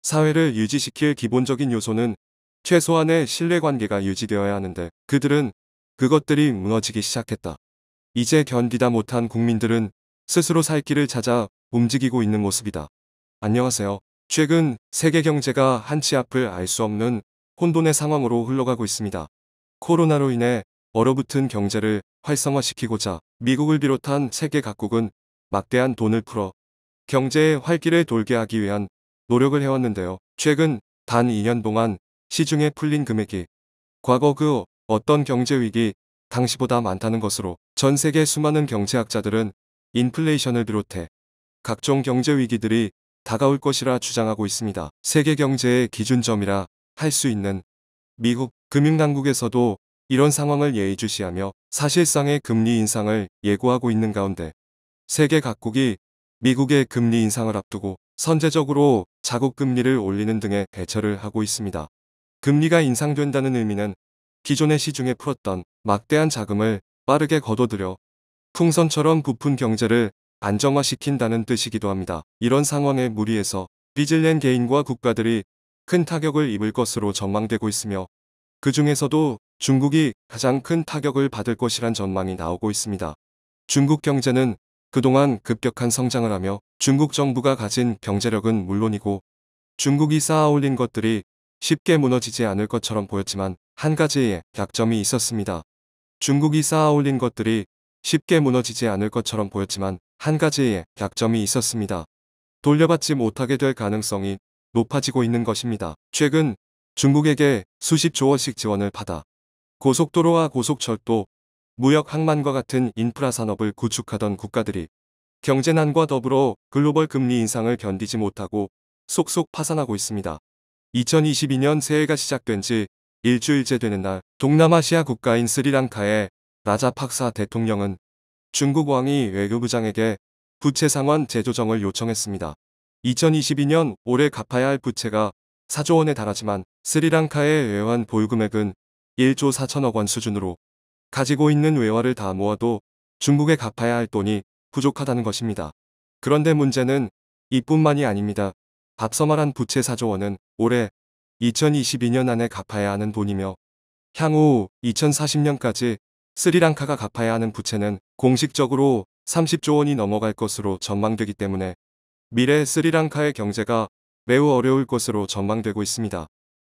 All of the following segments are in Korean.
사회를 유지시킬 기본적인 요소는 최소한의 신뢰관계가 유지되어야 하는데 그것들이 무너지기 시작했다. 이제 견디다 못한 국민들은 스스로 살 길을 찾아 움직이고 있는 모습이다. 안녕하세요. 최근 세계 경제가 한치 앞을 알 수 없는 혼돈의 상황으로 흘러가고 있습니다. 코로나로 인해 얼어붙은 경제를 활성화시키고자 미국을 비롯한 세계 각국은 막대한 돈을 풀어 경제의 활기를 돌게 하기 위한 노력을 해왔는데요. 최근 단 2년 동안 시중에 풀린 금액이 과거 그 어떤 경제 위기 당시보다 많다는 것으로 전 세계 수많은 경제학자들은 인플레이션을 비롯해 각종 경제 위기들이 다가올 것이라 주장하고 있습니다. 세계 경제의 기준점이라 할 수 있는 미국 금융당국에서도 이런 상황을 예의주시하며 사실상의 금리 인상을 예고하고 있는 가운데 세계 각국이 미국의 금리 인상을 앞두고 선제적으로 자국 금리를 올리는 등의 대처를 하고 있습니다. 금리가 인상된다는 의미는 기존의 시중에 풀었던 막대한 자금을 빠르게 걷어들여 풍선처럼 부푼 경제를 안정화시킨다는 뜻이기도 합니다. 이런 상황에 무리해서 빚을 낸 개인과 국가들이 큰 타격을 입을 것으로 전망되고 있으며 그 중에서도 중국이 가장 큰 타격을 받을 것이란 전망이 나오고 있습니다. 중국 경제는 그동안 급격한 성장을 하며 중국 정부가 가진 경제력은 물론이고 중국이 쌓아올린 것들이 쉽게 무너지지 않을 것처럼 보였지만 한 가지의 약점이 있었습니다. 중국이 쌓아올린 것들이 쉽게 무너지지 않을 것처럼 보였지만 한 가지의 약점이 있었습니다. 돌려받지 못하게 될 가능성이 높아지고 있는 것입니다. 최근 중국에게 수십조 원씩 지원을 받아 고속도로와 고속철도, 무역 항만과 같은 인프라 산업을 구축하던 국가들이 경제난과 더불어 글로벌 금리 인상을 견디지 못하고 속속 파산하고 있습니다. 2022년 새해가 시작된 지 일주일째 되는 날 동남아시아 국가인 스리랑카의 라자팍사 대통령은 중국 왕이 외교부장에게 부채 상환 재조정을 요청했습니다. 2022년 올해 갚아야 할 부채가 4조 원에 달하지만 스리랑카의 외환 보유금액은 1조 4천억 원 수준으로 가지고 있는 외화를 다 모아도 중국에 갚아야 할 돈이 부족하다는 것입니다. 그런데 문제는 이뿐만이 아닙니다. 앞서 말한 부채 4조 원은 올해 2022년 안에 갚아야 하는 돈이며 향후 2040년까지 스리랑카가 갚아야 하는 부채는 공식적으로 30조 원이 넘어갈 것으로 전망되기 때문에 미래 스리랑카의 경제가 매우 어려울 것으로 전망되고 있습니다.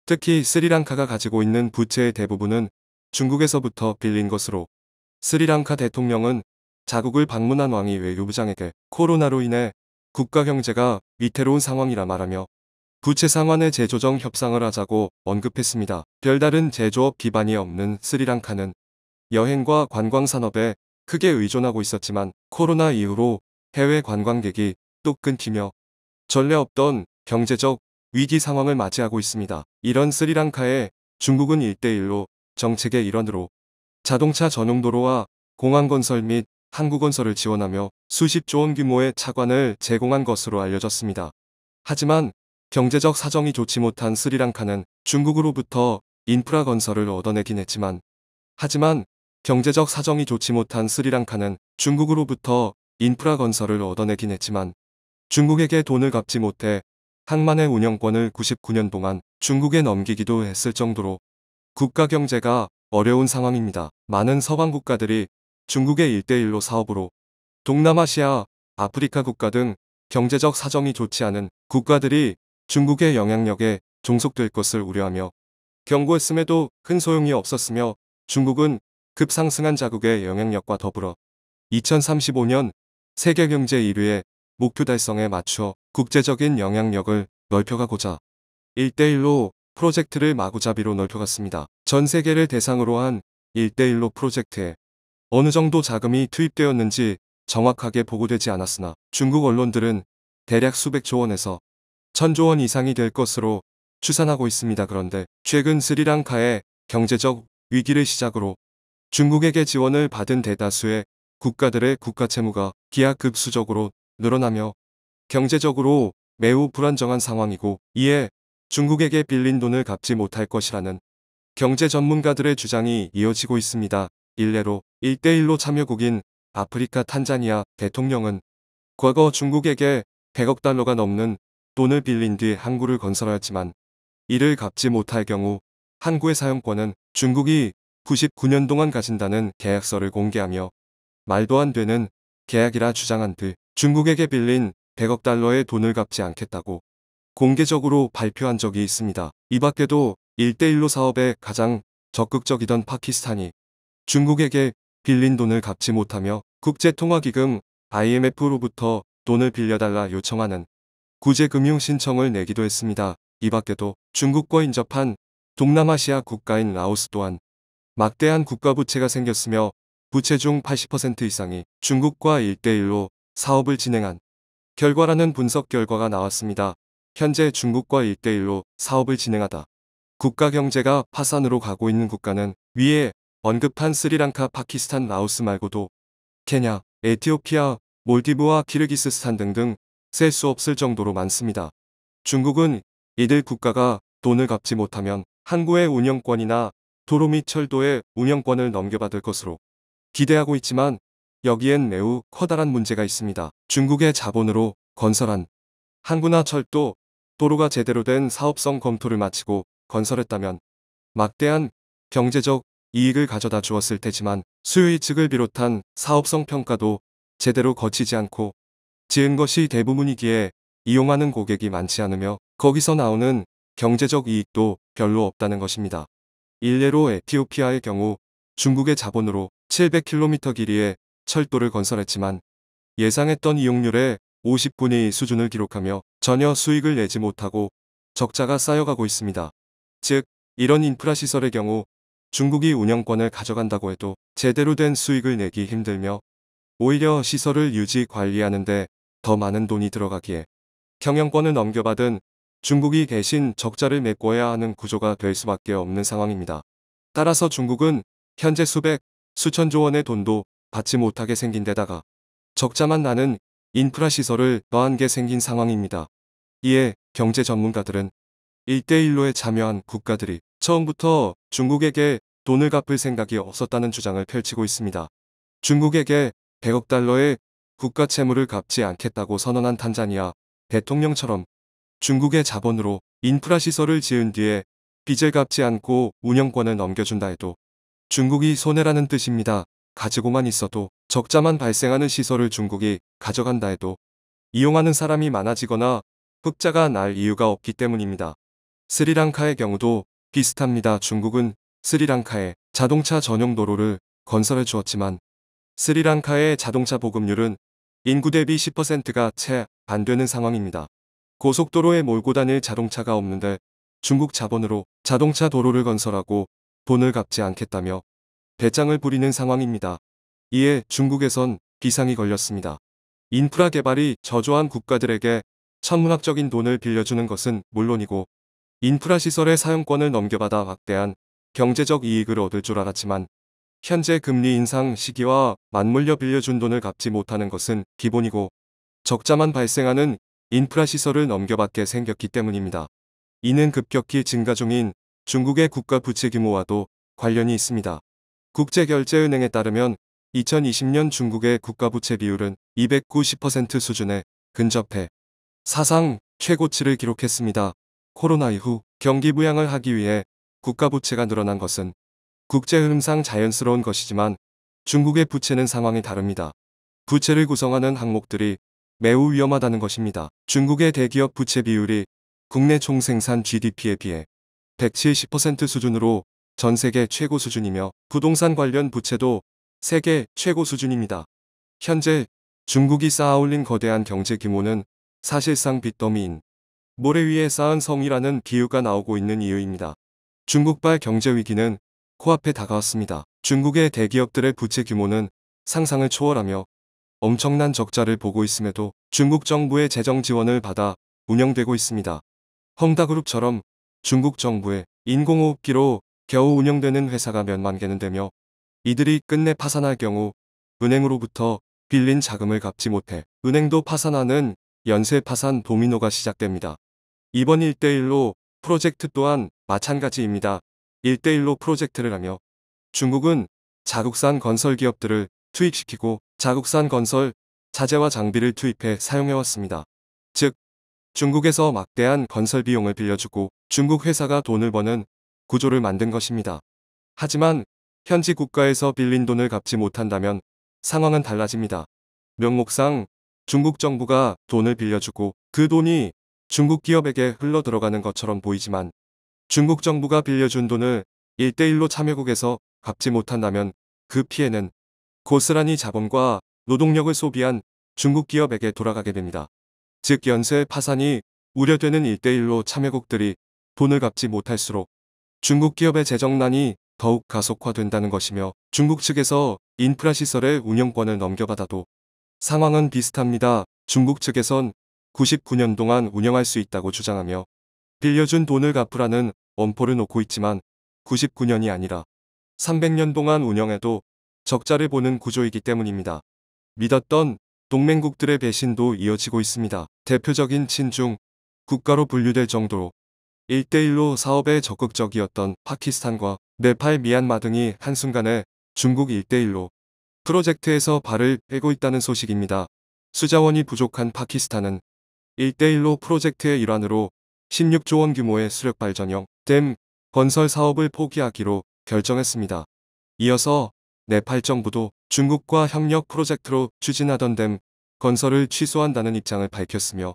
특히 스리랑카가 가지고 있는 부채의 대부분은 중국에서부터 빌린 것으로 스리랑카 대통령은 자국을 방문한 왕이 외교부장에게 코로나로 인해 국가 경제가 위태로운 상황이라 말하며 부채 상환의 재조정 협상을 하자고 언급했습니다. 별다른 제조업 기반이 없는 스리랑카는 여행과 관광 산업에 크게 의존하고 있었지만 코로나 이후로 해외 관광객이 뚝 끊기며 전례 없던 경제적 위기 상황을 맞이하고 있습니다. 이런 스리랑카에 중국은 1대1로 정책의 일환으로 자동차 전용 도로와 공항 건설 및 항구 건설을 지원하며 수십조 원 규모의 차관을 제공한 것으로 알려졌습니다. 하지만 경제적 사정이 좋지 못한 스리랑카는 중국으로부터 인프라 건설을 얻어내긴 했지만 경제적 사정이 좋지 못한 스리랑카는 중국으로부터 인프라 건설을 얻어내긴 했지만 중국에게 돈을 갚지 못해 항만의 운영권을 99년 동안 중국에 넘기기도 했을 정도로 국가 경제가 어려운 상황입니다. 많은 서방 국가들이 중국의 1대1로 사업으로 동남아시아, 아프리카 국가 등 경제적 사정이 좋지 않은 국가들이 중국의 영향력에 종속될 것을 우려하며 경고했음에도 큰 소용이 없었으며 중국은 급상승한 자국의 영향력과 더불어 2035년 세계 경제 1위의 목표 달성에 맞추어 국제적인 영향력을 넓혀가고자 1대1로 프로젝트를 마구잡이로 넓혀갔습니다. 전 세계를 대상으로 한 1대1로 프로젝트에 어느 정도 자금이 투입되었는지 정확하게 보고되지 않았으나 중국 언론들은 대략 수백조 원에서 1000조 원 이상이 될 것으로 추산하고 있습니다. 그런데 최근 스리랑카의 경제적 위기를 시작으로 중국에게 지원을 받은 대다수의 국가들의 국가 채무가 기하급수적으로 늘어나며 경제적으로 매우 불안정한 상황이고 이에 중국에게 빌린 돈을 갚지 못할 것이라는 경제 전문가들의 주장이 이어지고 있습니다. 일례로 1대1로 참여국인 아프리카 탄자니아 대통령은 과거 중국에게 100억 달러가 넘는 돈을 빌린 뒤 항구를 건설하였지만 이를 갚지 못할 경우 항구의 사용권은 중국이 99년 동안 가진다는 계약서를 공개하며 말도 안 되는 계약이라 주장한 뒤 중국에게 빌린 100억 달러의 돈을 갚지 않겠다고 공개적으로 발표한 적이 있습니다. 이 밖에도 1대1로 사업에 가장 적극적이던 파키스탄이 중국에게 빌린 돈을 갚지 못하며 국제통화기금 IMF로부터 돈을 빌려달라 요청하는 구제금융 신청을 내기도 했습니다. 이 밖에도 중국과 인접한 동남아시아 국가인 라오스 또한 막대한 국가부채가 생겼으며 부채 중 80% 이상이 중국과 1대1로 사업을 진행한 결과라는 분석 결과가 나왔습니다. 현재 중국과 1대1로 사업을 진행하다 국가 경제가 파산으로 가고 있는 국가는 위에 언급한 스리랑카, 파키스탄, 라오스 말고도 케냐, 에티오피아, 몰디브와 키르기스스탄 등등 셀 수 없을 정도로 많습니다. 중국은 이들 국가가 돈을 갚지 못하면 항구의 운영권이나 도로 및 철도의 운영권을 넘겨받을 것으로 기대하고 있지만 여기엔 매우 커다란 문제가 있습니다. 중국의 자본으로 건설한 항구나 철도, 도로가 제대로 된 사업성 검토를 마치고 건설했다면 막대한 경제적 이익을 가져다 주었을 테지만 수요 측을 비롯한 사업성 평가도 제대로 거치지 않고 지은 것이 대부분이기에 이용하는 고객이 많지 않으며 거기서 나오는 경제적 이익도 별로 없다는 것입니다. 일례로 에티오피아의 경우 중국의 자본으로 700km 길이의 철도를 건설했지만 예상했던 이용률의 50분의 1 수준을 기록하며 전혀 수익을 내지 못하고 적자가 쌓여가고 있습니다. 즉, 이런 인프라 시설의 경우 중국이 운영권을 가져간다고 해도 제대로 된 수익을 내기 힘들며 오히려 시설을 유지 관리하는데 더 많은 돈이 들어가기에 경영권을 넘겨받은 중국이 대신 적자를 메꿔야 하는 구조가 될 수밖에 없는 상황입니다. 따라서 중국은 현재 수백, 수천조 원의 돈도 받지 못하게 생긴 데다가 적자만 나는 인프라 시설을 더한 게 생긴 상황입니다. 이에 경제 전문가들은 1대1로에 참여한 국가들이 처음부터 중국에게 돈을 갚을 생각이 없었다는 주장을 펼치고 있습니다. 중국에게 100억 달러의 국가 채무를 갚지 않겠다고 선언한 탄자니아 대통령처럼 중국의 자본으로 인프라 시설을 지은 뒤에 빚을 갚지 않고 운영권을 넘겨준다 해도 중국이 손해라는 뜻입니다. 가지고만 있어도 적자만 발생하는 시설을 중국이 가져간다 해도 이용하는 사람이 많아지거나 흑자가 날 이유가 없기 때문입니다. 스리랑카의 경우도 비슷합니다. 중국은 스리랑카에 자동차 전용 도로를 건설해 주었지만 스리랑카의 자동차 보급률은 인구 대비 10%가 채 안 되는 상황입니다. 고속도로에 몰고 다닐 자동차가 없는데 중국 자본으로 자동차 도로를 건설하고 돈을 갚지 않겠다며 배짱을 부리는 상황입니다. 이에 중국에선 비상이 걸렸습니다. 인프라 개발이 저조한 국가들에게 천문학적인 돈을 빌려주는 것은 물론이고 인프라 시설의 사용권을 넘겨받아 막대한 경제적 이익을 얻을 줄 알았지만 현재 금리 인상 시기와 맞물려 빌려준 돈을 갚지 못하는 것은 기본이고 적자만 발생하는 인프라 시설을 넘겨받게 생겼기 때문입니다. 이는 급격히 증가 중인 중국의 국가 부채 규모와도 관련이 있습니다. 국제결제은행에 따르면 2020년 중국의 국가 부채 비율은 290% 수준에 근접해 사상 최고치를 기록했습니다. 코로나 이후 경기 부양을 하기 위해 국가 부채가 늘어난 것은 국제 흐름상 자연스러운 것이지만 중국의 부채는 상황이 다릅니다. 부채를 구성하는 항목들이 매우 위험하다는 것입니다. 중국의 대기업 부채 비율이 국내 총생산 GDP에 비해 170% 수준으로 전 세계 최고 수준이며 부동산 관련 부채도 세계 최고 수준입니다. 현재 중국이 쌓아올린 거대한 경제 규모는 사실상 빚더미인 모래 위에 쌓은 성이라는 비유가 나오고 있는 이유입니다. 중국발 경제 위기는 코앞에 다가왔습니다. 중국의 대기업들의 부채 규모는 상상을 초월하며 엄청난 적자를 보고 있음에도 중국 정부의 재정 지원을 받아 운영되고 있습니다. 헝다그룹처럼 중국 정부의 인공호흡기로 겨우 운영되는 회사가 몇만 개는 되며 이들이 끝내 파산할 경우 은행으로부터 빌린 자금을 갚지 못해 은행도 파산하는 연쇄 파산 도미노가 시작됩니다. 이번 1대1로 프로젝트 또한 마찬가지입니다. 1대1로 프로젝트를 하며 중국은 자국산 건설 기업들을 투입시키고 자국산 건설 자재와 장비를 투입해 사용해왔습니다. 즉, 중국에서 막대한 건설 비용을 빌려주고 중국 회사가 돈을 버는 구조를 만든 것입니다. 하지만 현지 국가에서 빌린 돈을 갚지 못한다면 상황은 달라집니다. 명목상 중국 정부가 돈을 빌려주고 그 돈이 중국 기업에게 흘러 들어가는 것처럼 보이지만 중국 정부가 빌려준 돈을 1대1로 참여국에서 갚지 못한다면 그 피해는 고스란히 자본과 노동력을 소비한 중국 기업에게 돌아가게 됩니다. 즉 연쇄 파산이 우려되는 1대1로 참여국들이 돈을 갚지 못할수록 중국 기업의 재정난이 더욱 가속화된다는 것이며 중국 측에서 인프라 시설의 운영권을 넘겨받아도 상황은 비슷합니다. 중국 측에선 99년 동안 운영할 수 있다고 주장하며 빌려준 돈을 갚으라는 엄포를 놓고 있지만 99년이 아니라 300년 동안 운영해도 적자를 보는 구조이기 때문입니다. 믿었던 동맹국들의 배신도 이어지고 있습니다. 대표적인 친중 국가로 분류될 정도로 1대1로 사업에 적극적이었던 파키스탄과 네팔, 미얀마 등이 한순간에 중국 1대1로 프로젝트에서 발을 빼고 있다는 소식입니다. 수자원이 부족한 파키스탄은 1대1로 프로젝트의 일환으로 16조 원 규모의 수력발전용 댐 건설 사업을 포기하기로 결정했습니다. 이어서 네팔 정부도 중국과 협력 프로젝트로 추진하던 댐 건설을 취소한다는 입장을 밝혔으며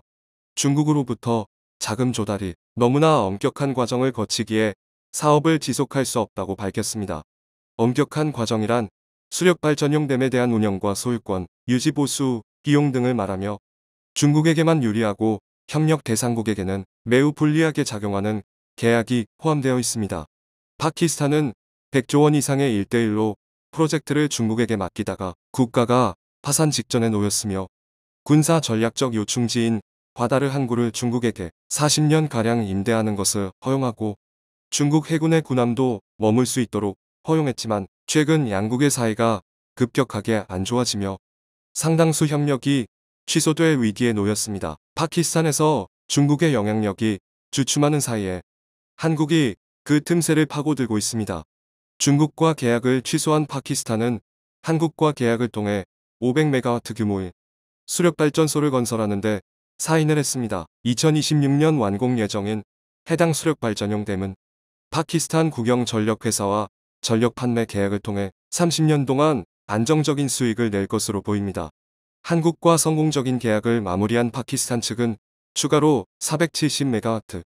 중국으로부터 자금 조달이 너무나 엄격한 과정을 거치기에 사업을 지속할 수 없다고 밝혔습니다. 엄격한 과정이란 수력발전용 댐에 대한 운영과 소유권, 유지 보수, 비용 등을 말하며 중국에게만 유리하고 협력 대상국에게는 매우 불리하게 작용하는 계약이 포함되어 있습니다. 파키스탄은 100조 원 이상의 1대1로 프로젝트를 중국에게 맡기다가 국가가 파산 직전에 놓였으며 군사 전략적 요충지인 과다르 항구를 중국에게 40년가량 임대하는 것을 허용하고 중국 해군의 군함도 머물 수 있도록 허용했지만 최근 양국의 사이가 급격하게 안 좋아지며 상당수 협력이 취소될 위기에 놓였습니다. 파키스탄에서 중국의 영향력이 주춤하는 사이에 한국이 그 틈새를 파고들고 있습니다. 중국과 계약을 취소한 파키스탄은 한국과 계약을 통해 500메가와트 규모의 수력발전소를 건설하는데 사인을 했습니다. 2026년 완공 예정인 해당 수력발전용 댐은 파키스탄 국영전력회사와 전력 판매 계약을 통해 30년 동안 안정적인 수익을 낼 것으로 보입니다. 한국과 성공적인 계약을 마무리한 파키스탄 측은 추가로 470메가와트,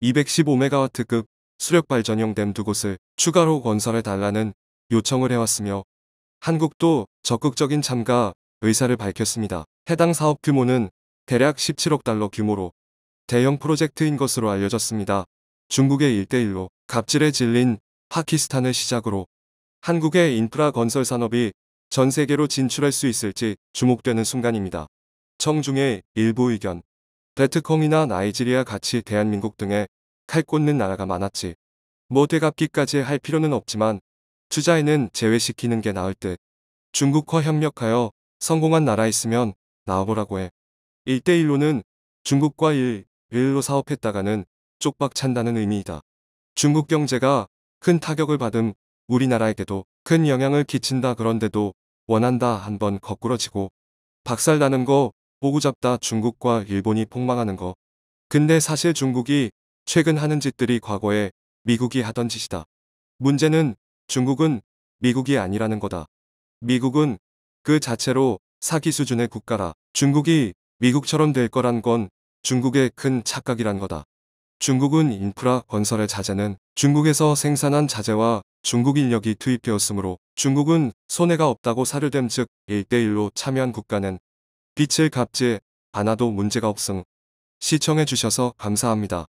215메가와트급 수력발전용 댐 2곳을 추가로 건설해달라는 요청을 해왔으며 한국도 적극적인 참가 의사를 밝혔습니다. 해당 사업 규모는 대략 17억 달러 규모로 대형 프로젝트인 것으로 알려졌습니다. 중국의 1대1로 갑질에 질린 파키스탄을 시작으로 한국의 인프라 건설 산업이 전 세계로 진출할 수 있을지 주목되는 순간입니다. 청중의 일부 의견. 베트콩이나 나이지리아 같이 대한민국 등에 칼 꽂는 나라가 많았지. 뭐 되갚기까지 할 필요는 없지만 투자에는 제외시키는 게 나을 듯. 중국과 협력하여 성공한 나라 있으면 나와보라고 해. 1대1로는 중국과 1로 사업했다가는 쪽박 찬다는 의미이다. 중국 경제가 큰 타격을 받은 우리나라에게도 큰 영향을 끼친다. 그런데도 원한다 한번 거꾸러지고 박살나는 거 보고 잡다. 중국과 일본이 폭망하는 거. 근데 사실 중국이 최근 하는 짓들이 과거에 미국이 하던 짓이다. 문제는 중국은 미국이 아니라는 거다. 미국은 그 자체로 사기 수준의 국가라. 중국이 미국처럼 될 거란 건 중국의 큰 착각이란 거다. 중국은 인프라 건설의 자재는 중국에서 생산한 자재와 중국 인력이 투입되었으므로 중국은 손해가 없다고 사료됨. 즉 1대1로 참여한 국가는 빚을 갚지 않아도 문제가 없음. 시청해주셔서 감사합니다.